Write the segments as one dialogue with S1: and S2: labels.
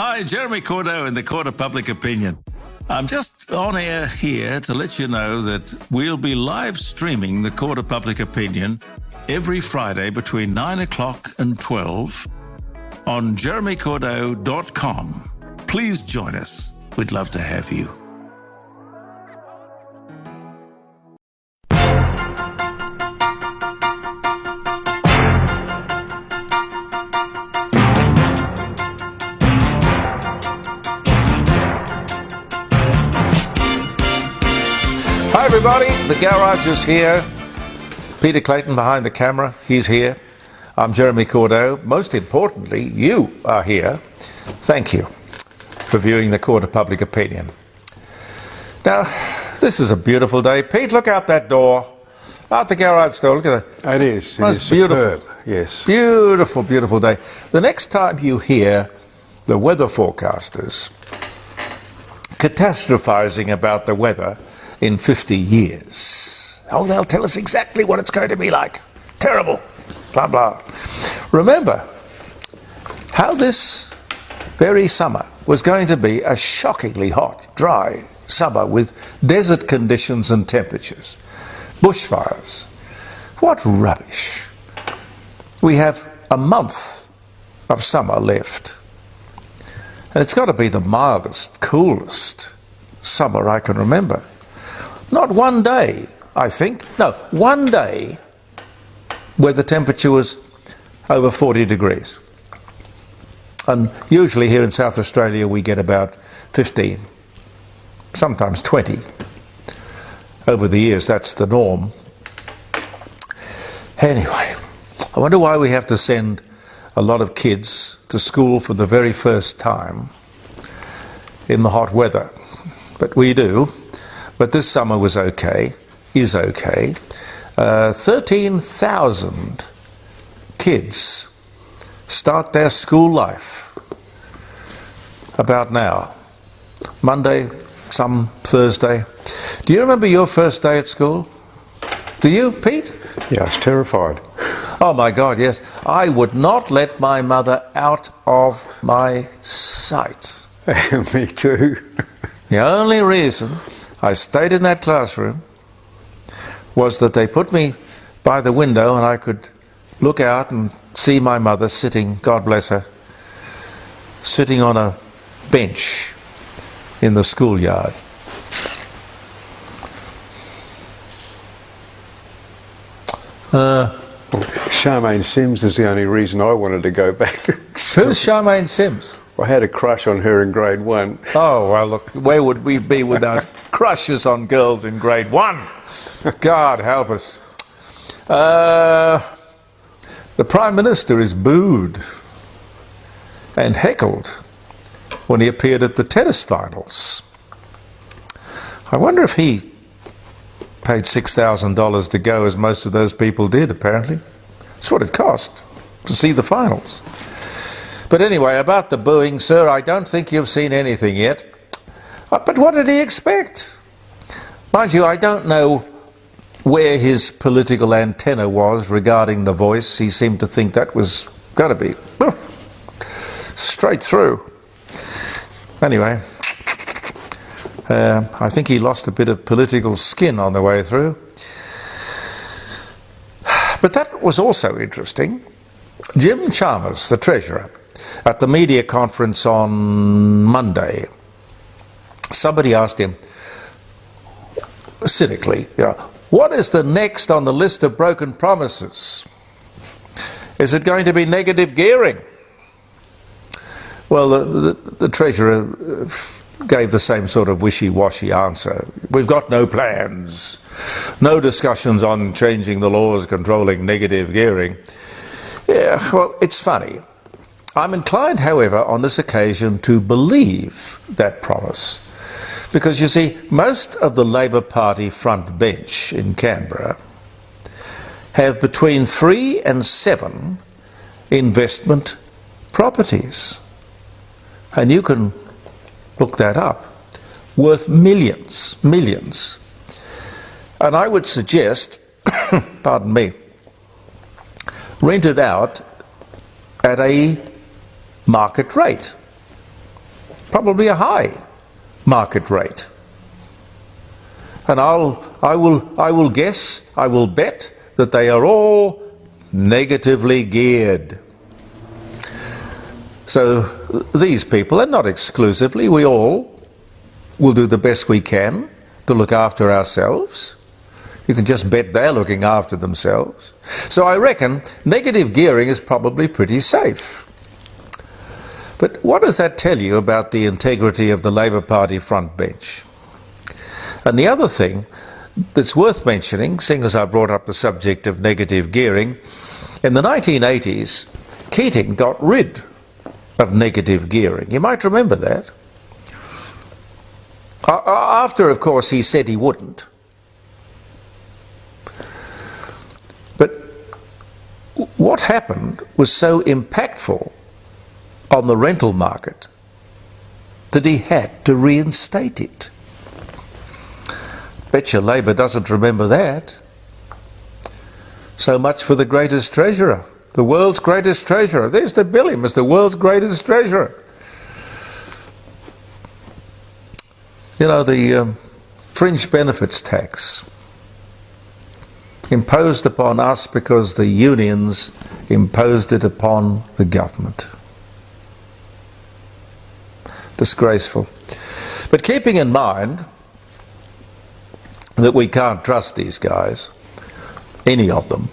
S1: Hi, Jeremy Cordeaux in the Court of Public Opinion. I'm just on air here to let you know that we'll be live streaming the Court of Public Opinion every Friday between 9 o'clock and 12 on jeremycordeaux.com. Please join us. We'd love to have you. Hi everybody, the garage is here. Peter Clayton behind the camera, he's here. I'm Jeremy Cordeaux. Most importantly, you are here. Thank you for viewing the Court of Public Opinion. Now, this is a beautiful day. Pete, look out that door. Out the garage door, look at that.
S2: It is. It is
S1: beautiful.
S2: Superb. Yes.
S1: Beautiful, beautiful day. The next time you hear the weather forecasters catastrophizing about the weather in 50 years. Oh, they'll tell us exactly what it's going to be like. Terrible. Blah, blah. Remember how this very summer was going to be a shockingly hot, dry summer with desert conditions and temperatures. Bushfires. What rubbish. We have a month of summer left. And it's got to be the mildest, coolest summer I can remember. Not one day, I think. No, one day where the temperature was over 40 degrees. And usually here in South Australia we get about 15, sometimes 20. Over the years, that's the norm. Anyway, I wonder why we have to send a lot of kids to school for the very first time in the hot weather. But we do. But this summer was okay, is okay. 13,000 kids start their school life about now. Monday, some Thursday. Do you remember your first day at school? Do you, Pete?
S2: Yeah, I was terrified.
S1: Oh my God, yes. I would not let my mother out of my sight.
S2: Me too.
S1: The only reason I stayed in that classroom was that they put me by the window and I could look out and see my mother sitting, God bless her, sitting on a bench in the schoolyard.
S2: Charmaine Sims is the only reason I wanted to go back to school.
S1: Who's Charmaine Sims?
S2: I had a crush on her in grade 1.
S1: Oh, well, look, where would we be without crushes on girls in grade 1? God help us. The Prime Minister is booed and heckled when he appeared at the tennis finals. I wonder if he paid $6,000 to go, as most of those people did, apparently. That's what it cost to see the finals. But anyway, about the booing, sir, I don't think you've seen anything yet. But what did he expect? Mind you, I don't know where his political antenna was regarding the voice. He seemed to think that was going to be straight through. Anyway, I think he lost a bit of political skin on the way through. But that was also interesting. Jim Chalmers, the Treasurer, at the media conference on Monday, somebody asked him, cynically, what is the next on the list of broken promises? Is it going to be negative gearing? Well, the Treasurer gave the same sort of wishy-washy answer. We've got no plans, no discussions on changing the laws controlling negative gearing. Yeah, well, it's funny. I'm inclined, however, on this occasion to believe that promise. Because, you see, most of the Labour Party front bench in Canberra have between 3 and 7 investment properties. And you can look that up. Worth millions. And I would suggest, pardon me, rented out at a market rate. probably a high market rate. And I will bet that they are all negatively geared. So these people, and not exclusively, we all will do the best we can to look after ourselves. You can just bet they're looking after themselves. So I reckon negative gearing is probably pretty safe. But what does that tell you about the integrity of the Labour Party front bench? And the other thing that's worth mentioning, seeing as I brought up the subject of negative gearing, in the 1980s, Keating got rid of negative gearing. You might remember that. After, of course, he said he wouldn't. But what happened was so impactful on the rental market that he had to reinstate it. Bet your Labour doesn't remember that. So much for the greatest treasurer, the world's greatest treasurer. There's to bill him as the world's greatest treasurer. You know, the fringe benefits tax imposed upon us because the unions imposed it upon the government. Disgraceful. But keeping in mind that we can't trust these guys, any of them,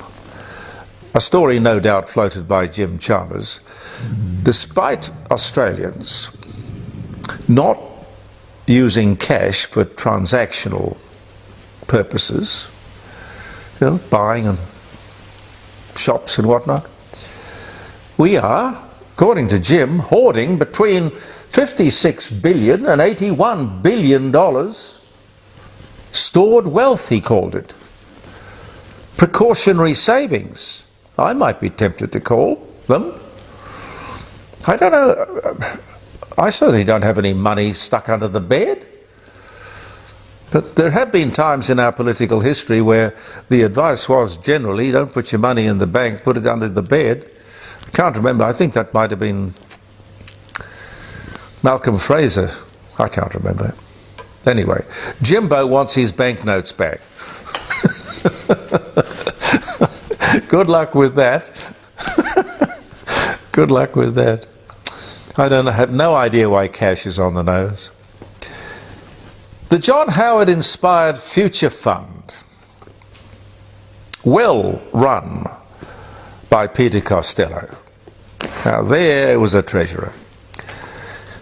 S1: a story no doubt floated by Jim Chalmers, despite Australians not using cash for transactional purposes, you know, buying and shops and whatnot, we are, according to Jim, hoarding between $56 billion and $81 billion stored wealth, he called it. Precautionary savings, I might be tempted to call them. I don't know. I certainly don't have any money stuck under the bed. But there have been times in our political history where the advice was generally, don't put your money in the bank, put it under the bed. I can't remember. I think that might have been Malcolm Fraser. I can't remember. Anyway, Jimbo wants his banknotes back. Good luck with that. Good luck with that. I have no idea why cash is on the nose. The John Howard inspired Future Fund, well run by Peter Costello. Now there was a treasurer.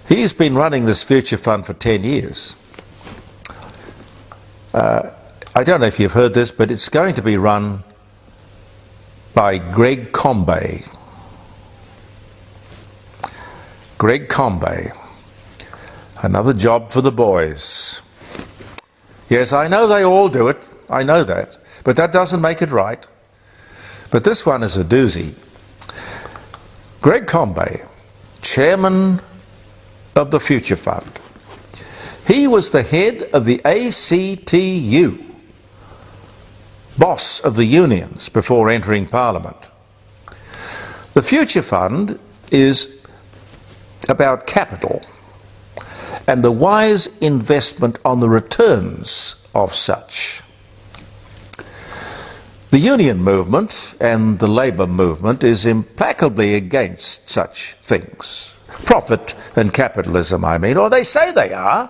S1: He's been running this Future Fund for 10 years. I don't know if you've heard this, but it's going to be run by Greg Combay. Greg Combay. Another job for the boys. Yes, I know they all do it. I know that. But that doesn't make it right. But this one is a doozy. Greg Combay, chairman of the Future Fund. He was the head of the ACTU, boss of the unions before entering Parliament. The Future Fund is about capital and the wise investment on the returns of such. The union movement and the labour movement is implacably against such things. Profit and capitalism, I mean, or they say they are.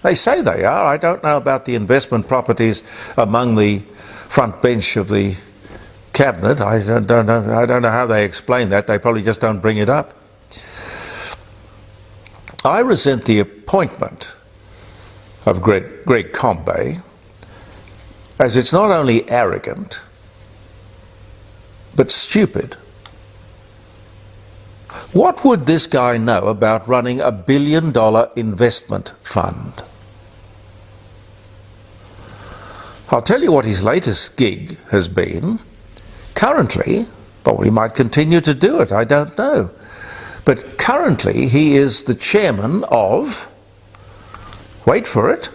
S1: They say they are. I don't know about the investment properties among the front bench of the cabinet. I don't know how they explain that. They probably just don't bring it up. I resent the appointment of Greg Combay, as it's not only arrogant, but stupid. What would this guy know about running $1 billion investment fund? I'll tell you what his latest gig has been. Currently, but he might continue to do it, I don't know. But currently he is the chairman of, wait for it,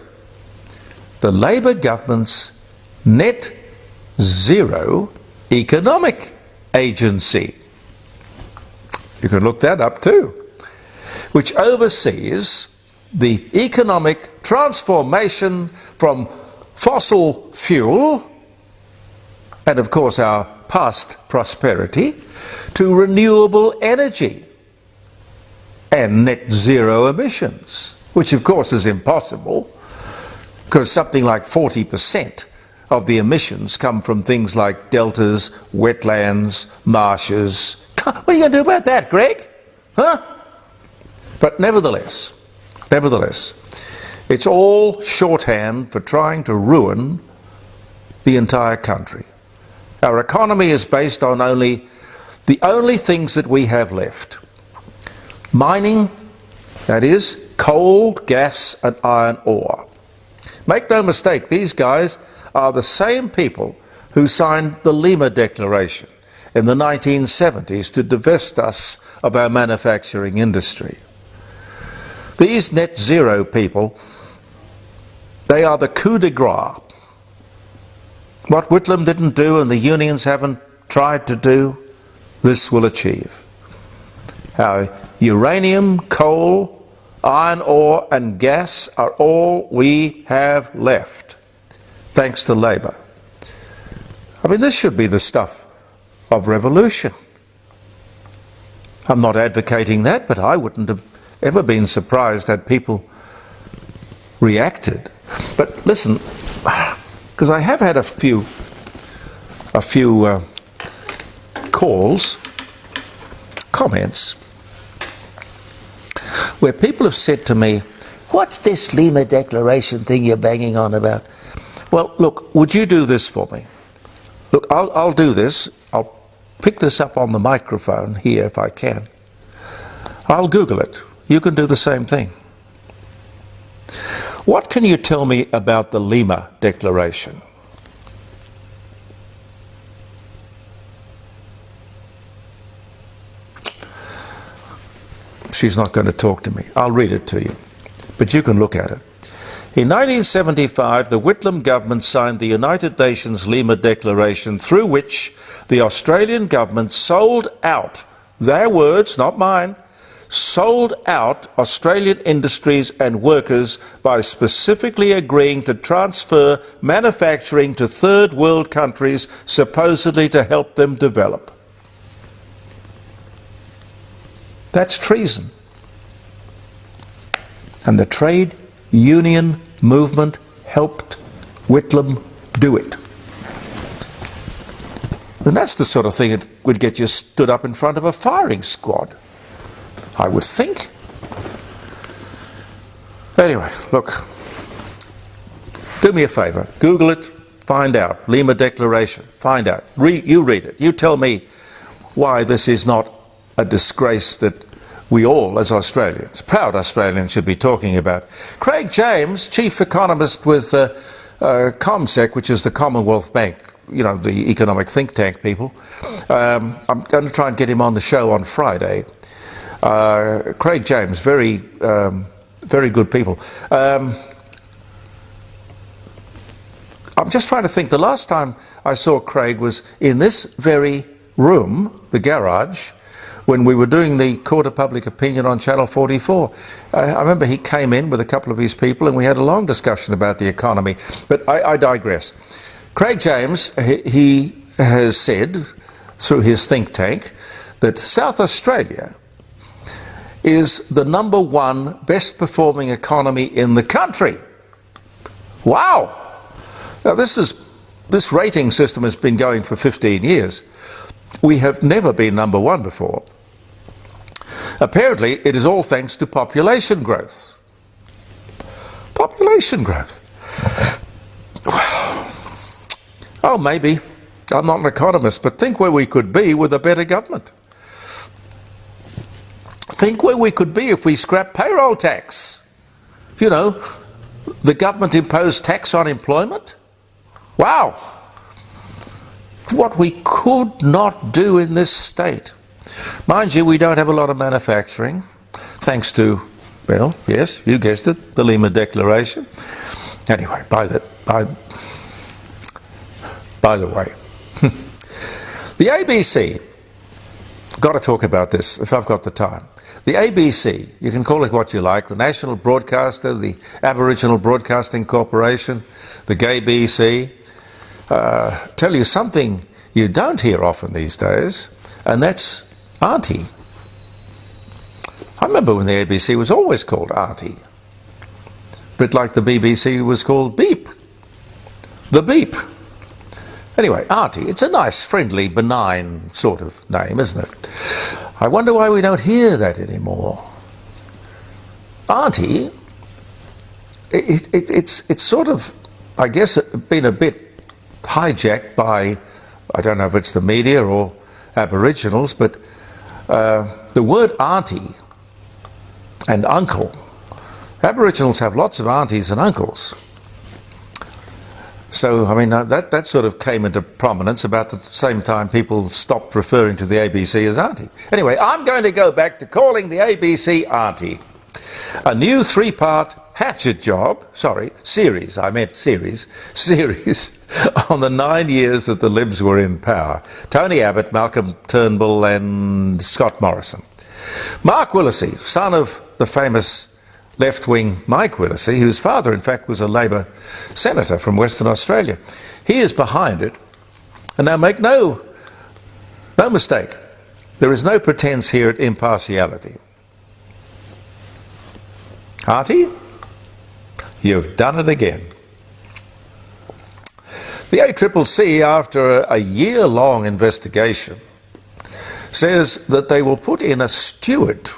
S1: the Labour government's Net Zero Economic Agency. You can look that up too. which oversees the economic transformation from fossil fuel, and of course our past prosperity, to renewable energy and net zero emissions, which of course is impossible, because something like 40% of the emissions come from things like deltas, wetlands, marshes. What are you going to do about that, Greg? Huh? But nevertheless, it's all shorthand for trying to ruin the entire country. Our economy is based on the only things that we have left. Mining, that is, coal, gas and iron ore. Make no mistake, these guys are the same people who signed the Lima Declaration in the 1970s to divest us of our manufacturing industry. These net zero people, they are the coup de grace. What Whitlam didn't do and the unions haven't tried to do, this will achieve. Our uranium, coal, iron ore and gas are all we have left, thanks to Labour. I mean, this should be the stuff of revolution. I'm not advocating that, but I wouldn't have ever been surprised had people reacted. But listen, because I have had a few calls, comments, where people have said to me, what's this Lima Declaration thing you're banging on about? Well, look, would you do this for me? Look, I'll do this. I'll pick this up on the microphone here if I can. I'll Google it. You can do the same thing. What can you tell me about the Lima Declaration? She's not going to talk to me. I'll read it to you, but you can look at it. In 1975, the Whitlam government signed the United Nations Lima Declaration, through which the Australian government sold out, their words, not mine, sold out Australian industries and workers by specifically agreeing to transfer manufacturing to third world countries, supposedly to help them develop. That's treason. And the trade union movement helped Whitlam do it. And that's the sort of thing that would get you stood up in front of a firing squad, I would think. Anyway, look, do me a favour, Google it, find out, Lima Declaration, find out, you read it, you tell me why this is not a disgrace that we all, as Australians, proud Australians, should be talking about. Craig James, chief economist with ComSec, which is the Commonwealth Bank, you know, the economic think tank people. I'm going to try and get him on the show on Friday. Craig James, very good people. I'm just trying to think. The last time I saw Craig was in this very room, the garage, when we were doing the Court of Public Opinion on Channel 44. I remember he came in with a couple of his people and we had a long discussion about the economy. But I digress. Craig James, he has said, through his think tank, that South Australia is the #1 best performing economy in the country. Wow! Now this rating system has been going for 15 years. We have never been #1 before. Apparently, it is all thanks to population growth. Population growth. Oh, maybe. I'm not an economist, but think where we could be with a better government. Think where we could be if we scrapped payroll tax. You know, the government imposed tax on employment. Wow. What we could not do in this state. Mind you, we don't have a lot of manufacturing, thanks to, well, yes, you guessed it, the Lima Declaration. Anyway, by the way, the ABC, got to talk about this if I've got the time. The ABC, you can call it what you like, the National Broadcaster, the Aboriginal Broadcasting Corporation, the Gay BC, tell you something you don't hear often these days, and that's Auntie. I remember when the ABC was always called Auntie. A bit like the BBC was called Beep. The Beep. Anyway, Auntie, it's a nice, friendly, benign sort of name, isn't it? I wonder why we don't hear that anymore. Auntie, it's sort of, I guess, been a bit hijacked by, I don't know if it's the media or Aboriginals, but the word auntie and uncle, Aboriginals have lots of aunties and uncles. So, I mean, that sort of came into prominence about the same time people stopped referring to the ABC as Auntie. Anyway, I'm going to go back to calling the ABC Auntie. A new three-part hatchet job, series on the 9 years that the Libs were in power. Tony Abbott, Malcolm Turnbull and Scott Morrison. Mark Willesee, son of the famous left-wing Mike Willesee, whose father, in fact, was a Labor senator from Western Australia. He is behind it. And now make no mistake, there is no pretense here at impartiality. Auntie, you've done it again. The ACCC, after a year-long investigation, says that they will put in a steward.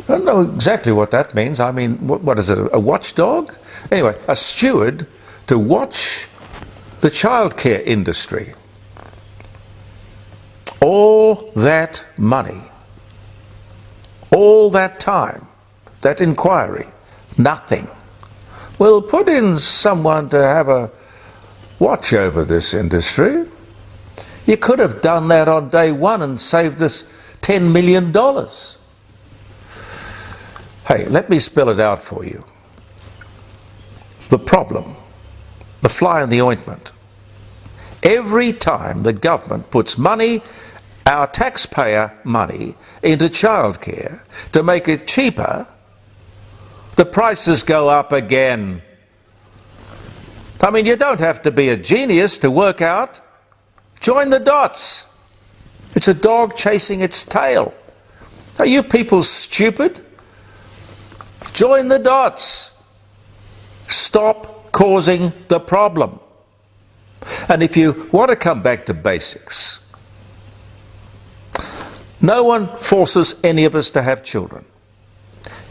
S1: I don't know exactly what that means. I mean, what is it, a watchdog? Anyway, a steward to watch the childcare industry. All that money, all that time, that inquiry, nothing. We'll put in someone to have a watch over this industry. You could have done that on day one and saved us $10 million. Hey, let me spell it out for you. The problem, the fly in the ointment. Every time the government puts money, our taxpayer money, into childcare to make it cheaper, the prices go up again. I mean, you don't have to be a genius to work out. Join the dots. It's a dog chasing its tail. Are you people stupid? Join the dots. Stop causing the problem. And if you want to come back to basics, no one forces any of us to have children.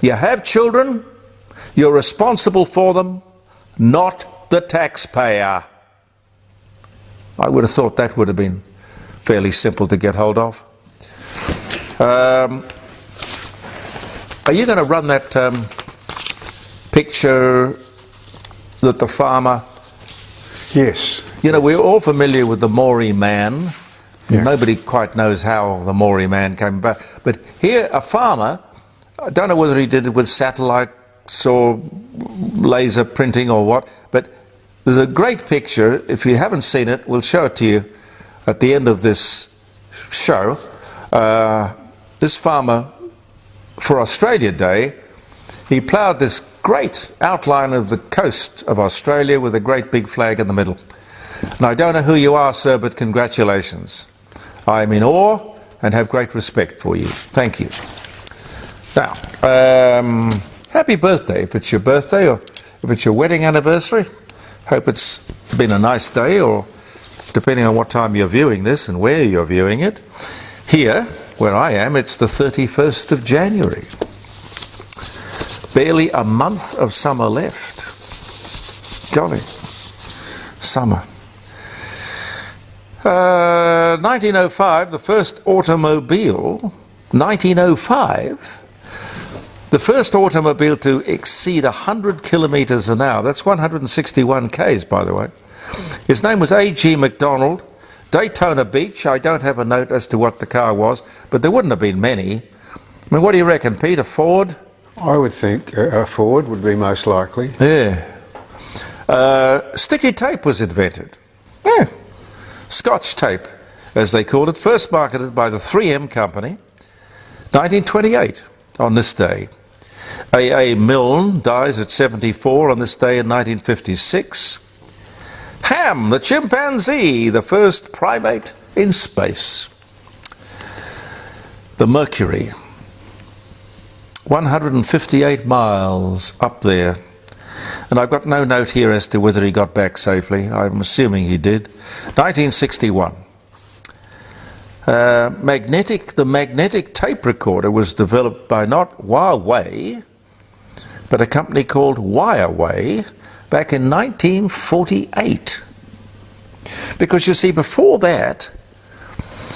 S1: You have children, you're responsible for them, not the taxpayer. I would have thought that would have been fairly simple to get hold of. Are you going to run that picture that the farmer...
S2: Yes.
S1: You know, we're all familiar with the Maori man.
S2: Yes.
S1: Nobody quite knows how the Maori man came about. But here, a farmer, I don't know whether he did it with satellites or laser printing or what, but there's a great picture. If you haven't seen it, we'll show it to you at the end of this show. This farmer, for Australia Day, he ploughed this great outline of the coast of Australia with a great big flag in the middle. And I don't know who you are, sir, but congratulations. I am in awe and have great respect for you. Thank you. Now, happy birthday if it's your birthday or if it's your wedding anniversary. Hope it's been a nice day, or depending on what time you're viewing this and where you're viewing it. Here, where I am, it's the 31st of January. Barely a month of summer left. Golly, summer. 1905, the first automobile, 1905, the first automobile to exceed 100 kilometres an hour. That's 161 k's, by the way. His name was A.G. MacDonald. Daytona Beach. I don't have a note as to what the car was, but there wouldn't have been many. I mean, what do you reckon, Peter? Ford?
S2: I would think a Ford would be most likely.
S1: Yeah. Sticky tape was invented. Yeah. Scotch tape, as they called it, first marketed by the 3M company. 1928, on this day. A. Milne dies at 74 on this day in 1956. Ham, the chimpanzee, the first primate in space. The Mercury, 158 miles up there. And I've got no note here as to whether he got back safely. I'm assuming he did. 1961. The magnetic tape recorder was developed by not Huawei, but a company called Wireway back in 1948. Because you see, before that,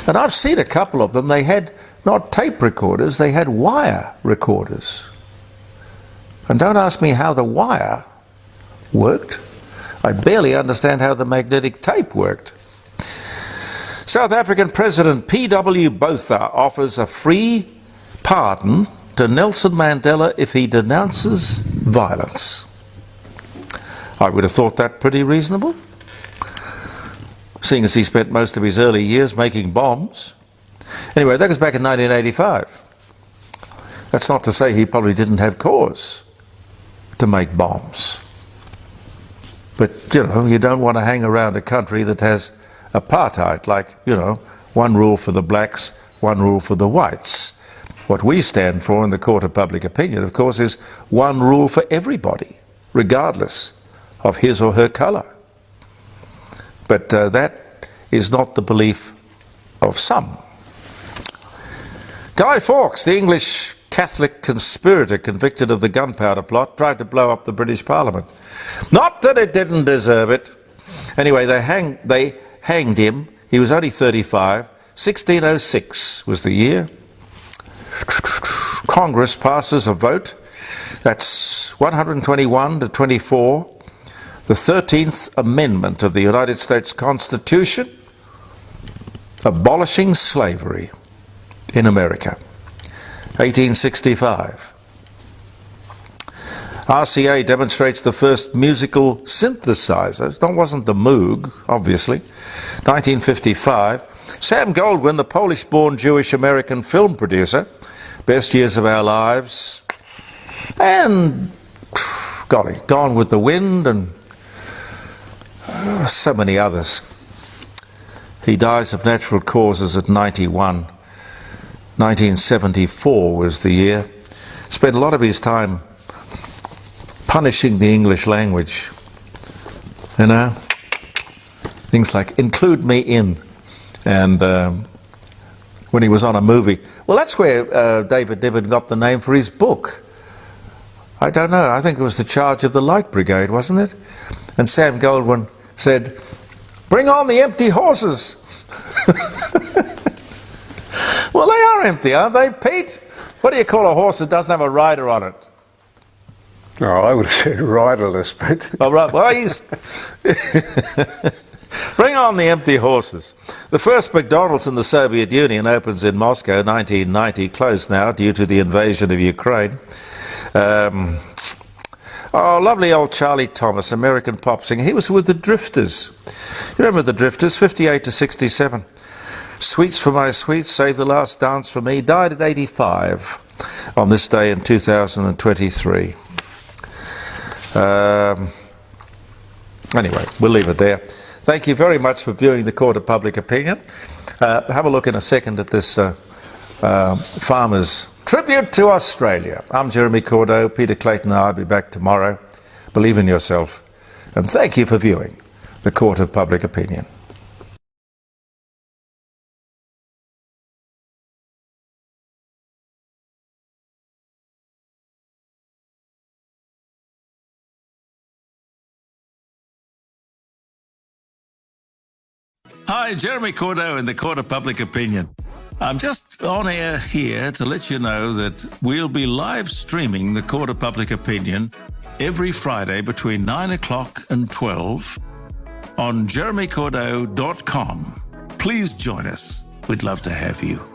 S1: and I've seen a couple of them, they had not tape recorders, they had wire recorders. And don't ask me how the wire worked. I barely understand how the magnetic tape worked. South African President P.W. Botha offers a free pardon to Nelson Mandela if he denounces violence. I would have thought that pretty reasonable, seeing as he spent most of his early years making bombs. Anyway, that was back in 1985. That's not to say he probably didn't have cause to make bombs. But, you know, you don't want to hang around a country that has apartheid, like, you know, one rule for the blacks, one rule for the whites. What we stand for in the court of public opinion, of course, is one rule for everybody, regardless of his or her colour. But that is not the belief of some. Guy Fawkes, the English Catholic conspirator convicted of the gunpowder plot, tried to blow up the British Parliament. Not that it didn't deserve it. Anyway, they hanged him. He was only 35. 1606 was the year. Congress passes a vote. That's 121 to 24. The 13th Amendment of the United States Constitution, abolishing slavery in America. 1865. RCA demonstrates the first musical synthesizer. It wasn't the Moog, obviously. 1955. Sam Goldwyn, the Polish-born Jewish-American film producer. Best Years of Our Lives. And, golly, Gone with the Wind and so many others. He dies of natural causes at 91. 1974 was the year. Spent a lot of his time punishing the English language. You know? Things like, include me in. And when he was on a movie. Well, that's where David Niven got the name for his book. I don't know. I think it was The Charge of the Light Brigade, wasn't it? And Sam Goldwyn said, bring on the empty horses. Well, they are empty, aren't they, Pete? What do you call a horse that doesn't have a rider on it?
S2: Oh, I would have said riderless, but...
S1: Oh, right. Well, he's... Bring on the empty horses. The first McDonald's in the Soviet Union opens in Moscow, 1990, closed now due to the invasion of Ukraine. Oh, lovely old Charlie Thomas, American pop singer. He was with the Drifters. You remember the Drifters, 58 to 67. Sweets for My Sweets, Save the Last Dance for Me. Died at 85 on this day in 2023. Anyway, we'll leave it there. Thank you very much for viewing the Court of Public Opinion. Have a look in a second at this farmer's tribute to Australia. I'm Jeremy Cordeaux. Peter Clayton and I'll be back tomorrow. Believe in yourself. And thank you for viewing the Court of Public Opinion. Hi, Jeremy Cordeaux in the Court of Public Opinion. I'm just on air here to let you know that we'll be live streaming the Court of Public Opinion every Friday between 9 o'clock and 12 on jeremycordeaux.com. Please join us. We'd love to have you.